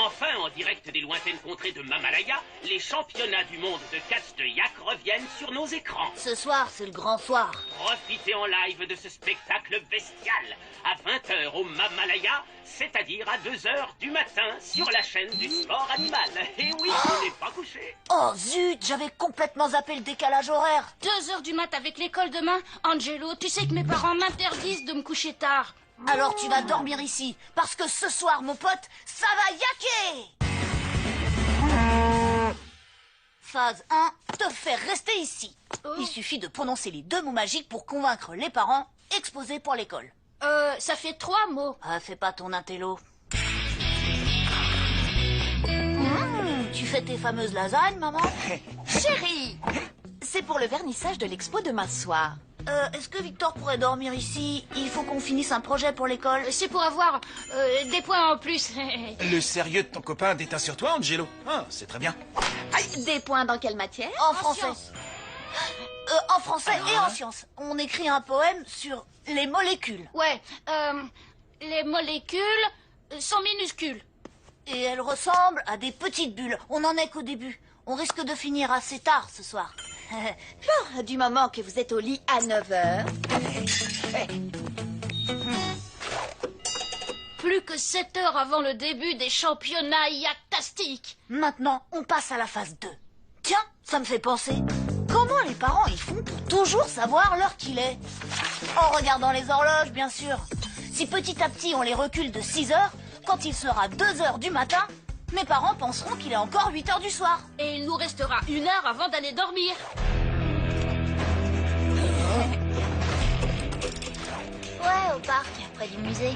enfin, en direct des lointaines contrées de Mamalaya, les championnats du monde de catch de yak reviennent sur nos écrans. Ce soir, c'est le grand soir. Profitez en live de ce spectacle bestial à 20h au Mamalaya, c'est-à-dire à 2h du matin sur la chaîne du sport animal. Et oui, on n'est pas couché. Oh zut, j'avais complètement zappé le décalage horaire. 2h du mat avec l'école demain. Angelo, tu sais que mes parents m'interdisent de me coucher tard. Alors tu vas dormir ici, parce que ce soir, mon pote, ça va yaquer. Phase 1, te faire rester ici. Il suffit de prononcer les 2 mots magiques pour convaincre les parents exposés pour l'école. Ça fait 3 mots. Ah, fais pas ton intello. Tu fais tes fameuses lasagnes, maman? Chérie, c'est pour le vernissage de l'expo demain soir. Est-ce que Victor pourrait dormir ici? Il faut qu'on finisse un projet pour l'école. C'est pour avoir des points en plus. Le sérieux de ton copain déteint sur toi, Angelo. Ah, c'est très bien. Des points dans quelle matière? En français. En français et en sciences. On écrit un poème sur les molécules. Ouais, les molécules sont minuscules. Et elles ressemblent à des petites bulles. On n'en est qu'au début. On risque de finir assez tard ce soir. Bon, du moment que vous êtes au lit à 9h. Plus que 7 heures avant le début des championnats yaktastiques. Maintenant, on passe à la phase 2. Tiens, ça me fait penser. Comment les parents y font pour toujours savoir l'heure qu'il est? En regardant les horloges, bien sûr. Si petit à petit on les recule de 6 heures, quand il sera 2 heures du matin, mes parents penseront qu'il est encore 8 heures du soir. Et il nous restera 1 heure avant d'aller dormir. Ouais, au parc, près du musée.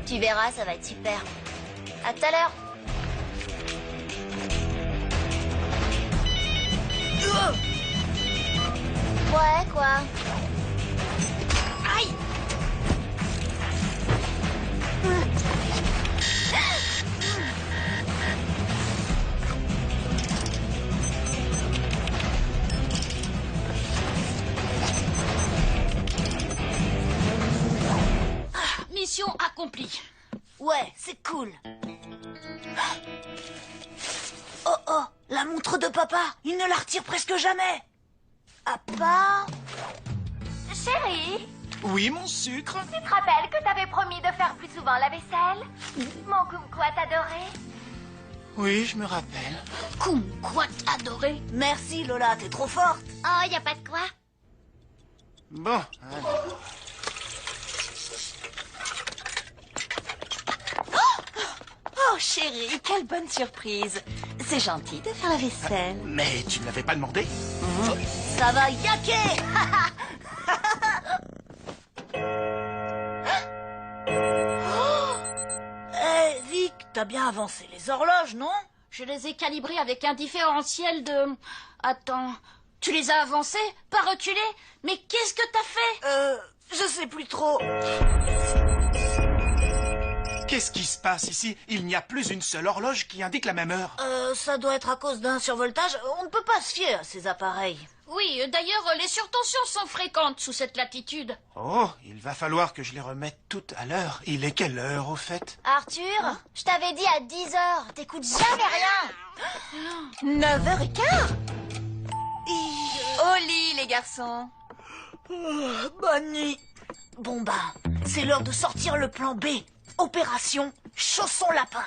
Tu verras, ça va être super. À tout à l'heure. Ouais, quoi? Aïe! Mission accomplie. Ouais, c'est cool. Oh oh, la montre de papa, il ne la retire presque jamais. À part... Chérie, Oui, mon sucre. tu te rappelles que t'avais promis de faire plus souvent la vaisselle? Mon kumquat adoré. Oui, je me rappelle. Kumquat adoré. Merci Lola, t'es trop forte. Oh, y a pas de quoi. Bon, allez. Oh chérie, quelle bonne surprise. C'est gentil de faire la vaisselle. Mais tu ne l'avais pas demandé? Ça va yaquer. Eh, Vic, t'as bien avancé les horloges, non? Je les ai calibrés avec un différentiel de... Attends, tu les as avancés, pas reculés? Mais qu'est-ce que t'as fait? Je sais plus trop. Qu'est-ce qui se passe ici? Il n'y a plus une seule horloge qui indique la même heure. Ça doit être à cause d'un survoltage. On ne peut pas se fier à ces appareils. Oui, d'ailleurs, les surtensions sont fréquentes sous cette latitude. Oh, il va falloir que je les remette toutes à l'heure. Il est quelle heure, au fait? Arthur, je t'avais dit à 10h. T'écoutes jamais rien. 9h15. Au lit, les garçons. Bonne nuit. Bon bah, c'est l'heure de sortir le plan B. Opération Chausson Lapin.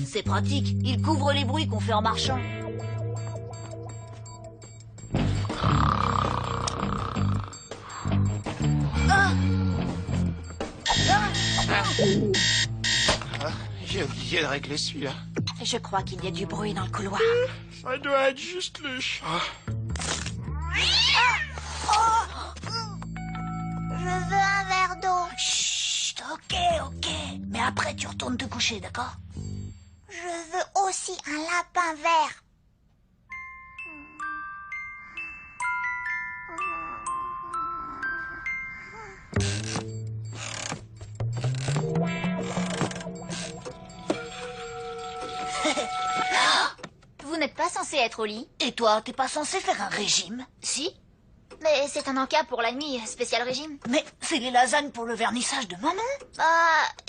C'est pratique, il couvre les bruits qu'on fait en marchant. J'ai oublié de régler celui-là. Je crois qu'il y a du bruit dans le couloir. Ça doit être juste le chat. Je veux un verre d'eau. Chut, ok. Mais après, tu retournes te coucher, d'accord? Je veux aussi un lapin vert. Vous n'êtes pas censé être au lit. Et toi, t'es pas censé faire un régime? Si? Mais c'est un encas pour la nuit, spécial régime. Mais c'est les lasagnes pour le vernissage de maman.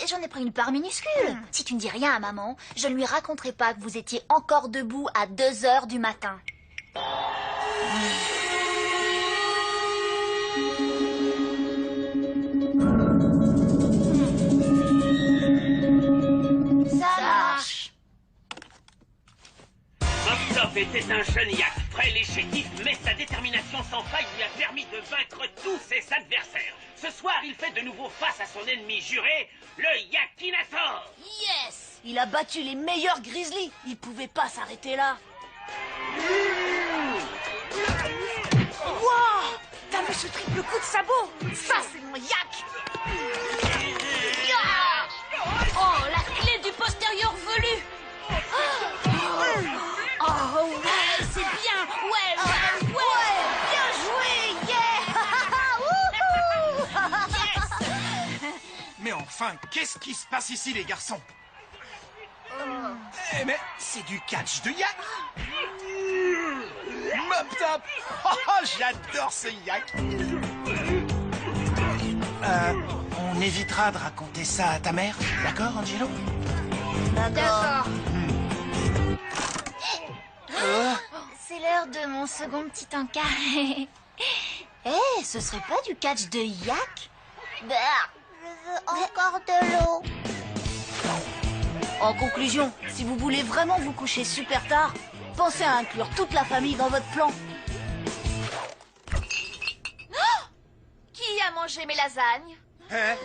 J'en ai pris une part minuscule. Si tu ne dis rien à maman, je ne lui raconterai pas que vous étiez encore debout à 2 heures du matin. Ça marche. Mop Top était un jeune yak, frêle et chétif, mais sa détermination sans faille lui a permis de vaincre tous ses adversaires. Ce soir, il fait de nouveau face à son ennemi juré, le Yakinator. Yes! Il a battu les meilleurs grizzlies. Il pouvait pas s'arrêter là. Wow! T'as vu ce triple coup de sabot? Ça, c'est mon yak! Oh, la clé du postérieur velu. Oh, ouais, c'est bien. Ouais. Bien joué! Yeah! Wouhou! Mais enfin, qu'est-ce qui se passe ici, les garçons? Eh, mais c'est du catch de yak! Mop Top! Oh, j'adore ce yak! On évitera de raconter ça à ta mère, d'accord, Angelo? D'accord. C'est l'heure de mon second petit encas. Ce serait pas du catch de yak? Je veux encore de l'eau. En conclusion, si vous voulez vraiment vous coucher super tard, pensez à inclure toute la famille dans votre plan. Qui a mangé mes lasagnes? Hein?